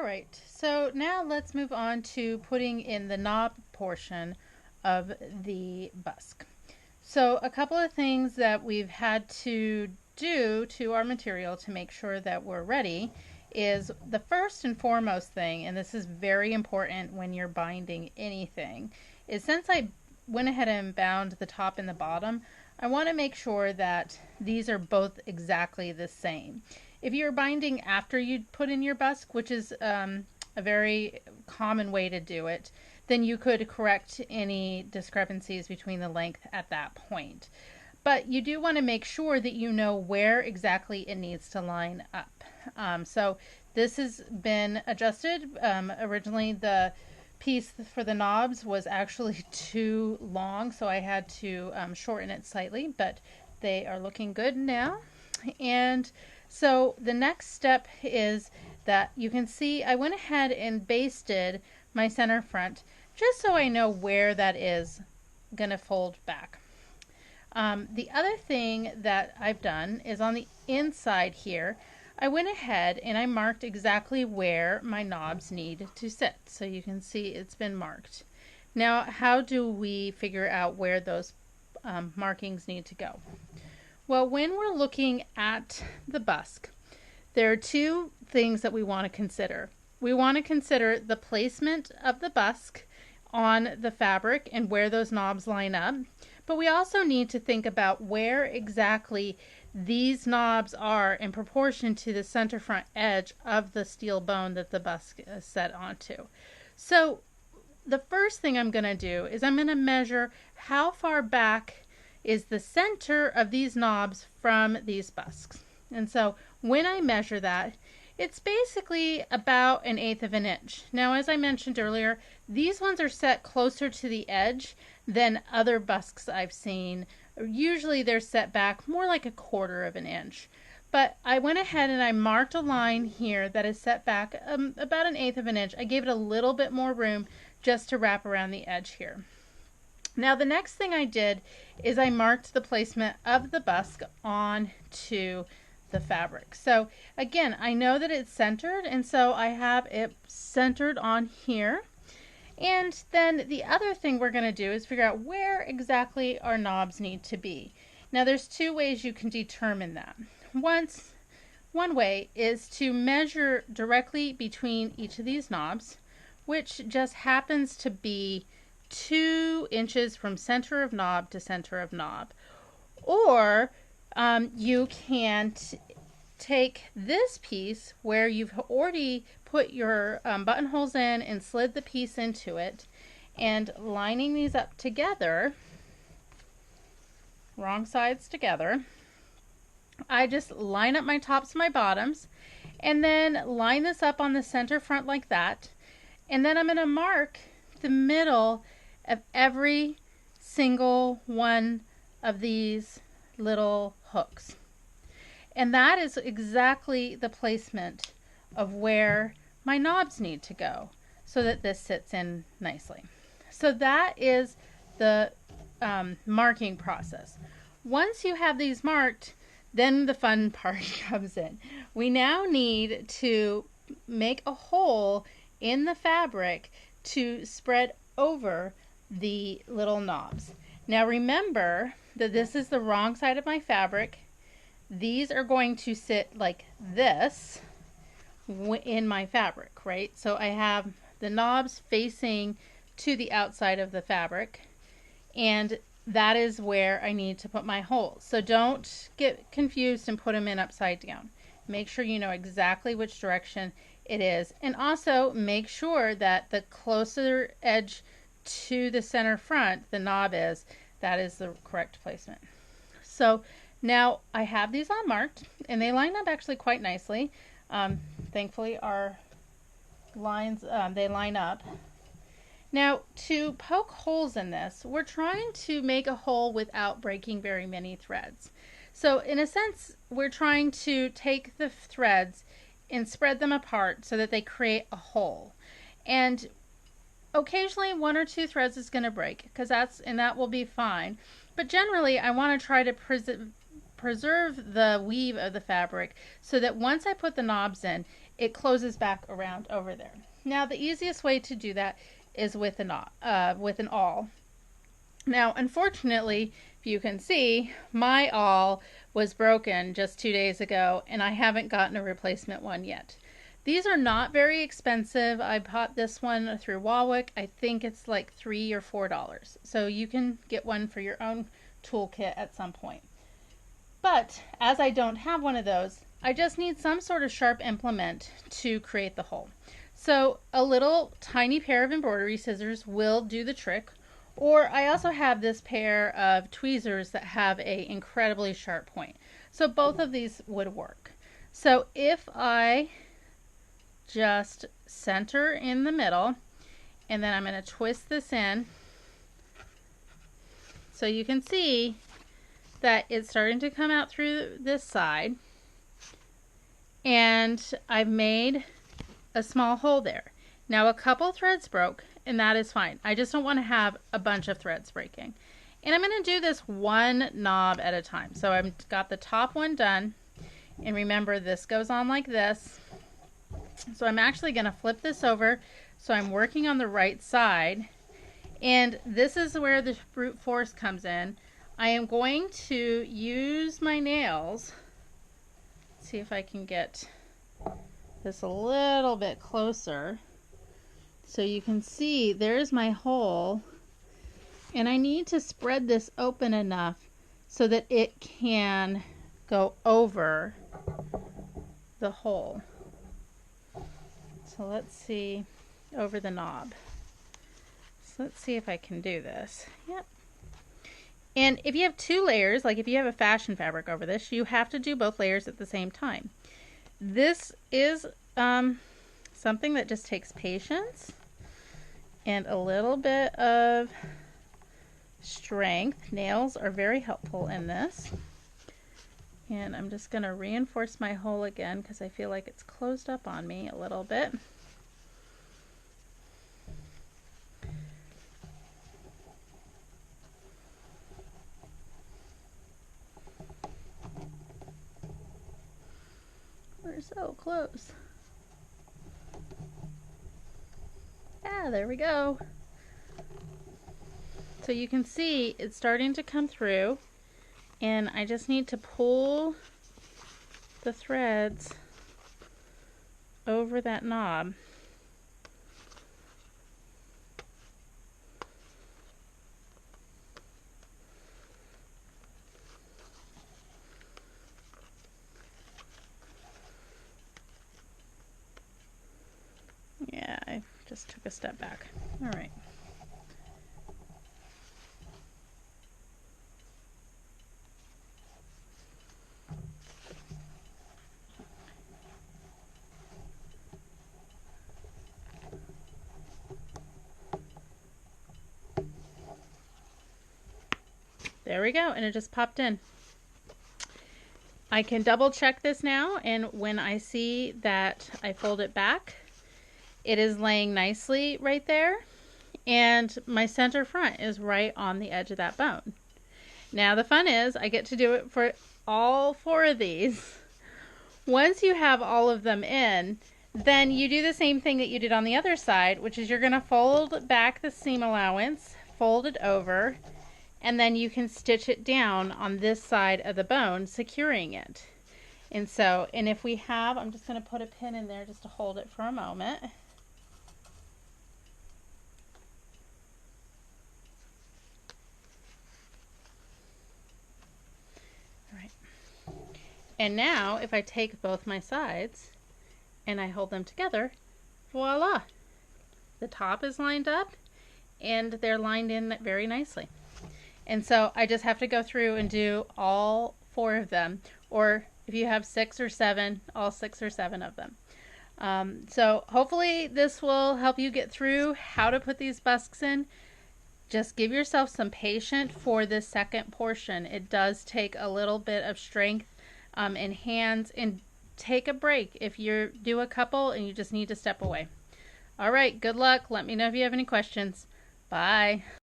Alright, so now let's move on to putting in the knob portion of the busk. So a couple of things that we've had to do to our material to make sure that we're ready is the first and foremost thing, and this is very important when you're binding anything, is since I went ahead and bound the top and the bottom, I want to make sure that these are both exactly the same. If you're binding after you put in your busk, which is a very common way to do it, then you could correct any discrepancies between the length at that point. But you do want to make sure that you know where exactly it needs to line up. So this has been adjusted. Originally the piece for the knobs was actually too long, so I had to shorten it slightly, but they are looking good now. And so the next step is that you can see I went ahead and basted my center front just so I know where that is going to fold back. The other thing that I've done is on the inside here, I went ahead and I marked exactly where my knobs need to sit. So you can see it's been marked. Now, how do we figure out where those markings need to go? Well, when we're looking at the busk, there are two things that we want to consider. We want to consider the placement of the busk on the fabric and where those knobs line up, but we also need to think about where exactly these knobs are in proportion to the center front edge of the steel bone that the busk is set onto. So the first thing I'm going to do is I'm going to measure how far back is the center of these knobs from these busks. And so when I measure that, it's basically about 1/8 of an inch. Now, as I mentioned earlier, these ones are set closer to the edge than other busks I've seen. Usually they're set back more like 1/4 of an inch. But I went ahead and I marked a line here that is set back about 1/8 of an inch. I gave it a little bit more room just to wrap around the edge here. Now the next thing I did is I marked the placement of the busk onto the fabric. So again, I know that it's centered, and so I have it centered on here. And then the other thing we're going to do is figure out where exactly our knobs need to be. Now there's two ways you can determine that. One way is to measure directly between each of these knobs, which just happens to be 2 inches from center of knob to center of knob. Or you can take this piece where you've already put your buttonholes in and slid the piece into it, and lining these up together, wrong sides together, I just line up my tops and my bottoms and then line this up on the center front like that, and then I'm going to mark the middle of every single one of these little hooks. And that is exactly the placement of where my knobs need to go so that this sits in nicely. So that is the marking process. Once you have these marked, then the fun part comes in. We now need to make a hole in the fabric to spread over the little knobs. Now remember that this is the wrong side of my fabric. These are going to sit like this in my fabric, right? So I have the knobs facing to the outside of the fabric, and that is where I need to put my holes. So don't get confused and put them in upside down. Make sure you know exactly which direction it is, and also make sure that the closer edge to the center front the knob is, that is the correct placement. So now I have these all marked, and they line up actually quite nicely. Thankfully our lines, they line up. Now to poke holes in this, we're trying to make a hole without breaking very many threads. So in a sense, we're trying to take the threads and spread them apart so that they create a hole. And occasionally 1 or 2 threads is going to break, because that will be fine. But generally I want to try to preserve the weave of the fabric so that once I put the knobs in, it closes back around over there. Now the easiest way to do that is with an awl. Now unfortunately, if you can see, my awl was broken just 2 days ago and I haven't gotten a replacement one yet. These are not very expensive. I bought this one through Warwick. I think it's like $3 or $4. So you can get one for your own toolkit at some point. But as I don't have one of those, I just need some sort of sharp implement to create the hole. So a little tiny pair of embroidery scissors will do the trick. Or I also have this pair of tweezers that have a incredibly sharp point. So both of these would work. So if I just center in the middle, and then I'm going to twist this in, so you can see that it's starting to come out through this side, and I've made a small hole there. Now a couple threads broke, and that is fine. I just don't want to have a bunch of threads breaking. And I'm going to do this one knob at a time. So I've got the top one done, and remember this goes on like this. So I'm actually going to flip this over so I'm working on the right side, and this is where the brute force comes in. I am going to use my nails, see if I can get this a little bit closer so you can see there's my hole, and I need to spread this open enough so that it can go over the hole. So let's see, over the knob. So let's see if I can do this. Yep. And if you have 2 layers, like if you have a fashion fabric over this, you have to do both layers at the same time. This is something that just takes patience and a little bit of strength. Nails are very helpful in this. And I'm just going to reinforce my hole again because I feel like it's closed up on me a little bit. We're so close. Ah, there we go. So you can see it's starting to come through, and I just need to pull the threads over that knob. Yeah, I just took a step back. All right. There we go, and it just popped in. I can double check this now, and when I see that I fold it back, it is laying nicely right there, and my center front is right on the edge of that bone. Now the fun is I get to do it for all 4 of these. Once you have all of them in, then you do the same thing that you did on the other side, which is you're going to fold back the seam allowance, fold it over, and then you can stitch it down on this side of the bone, securing it. And if we have, I'm just going to put a pin in there just to hold it for a moment. All right. And now if I take both my sides and I hold them together, voila! The top is lined up and they're lined in very nicely. And so I just have to go through and do all 4 of them, or if you have 6 or 7, all 6 or 7 of them. So hopefully this will help you get through how to put these busks in. Just give yourself some patience for this second portion. It does take a little bit of strength in hands, and take a break if you do a couple and you just need to step away. All right, good luck. Let me know if you have any questions. Bye.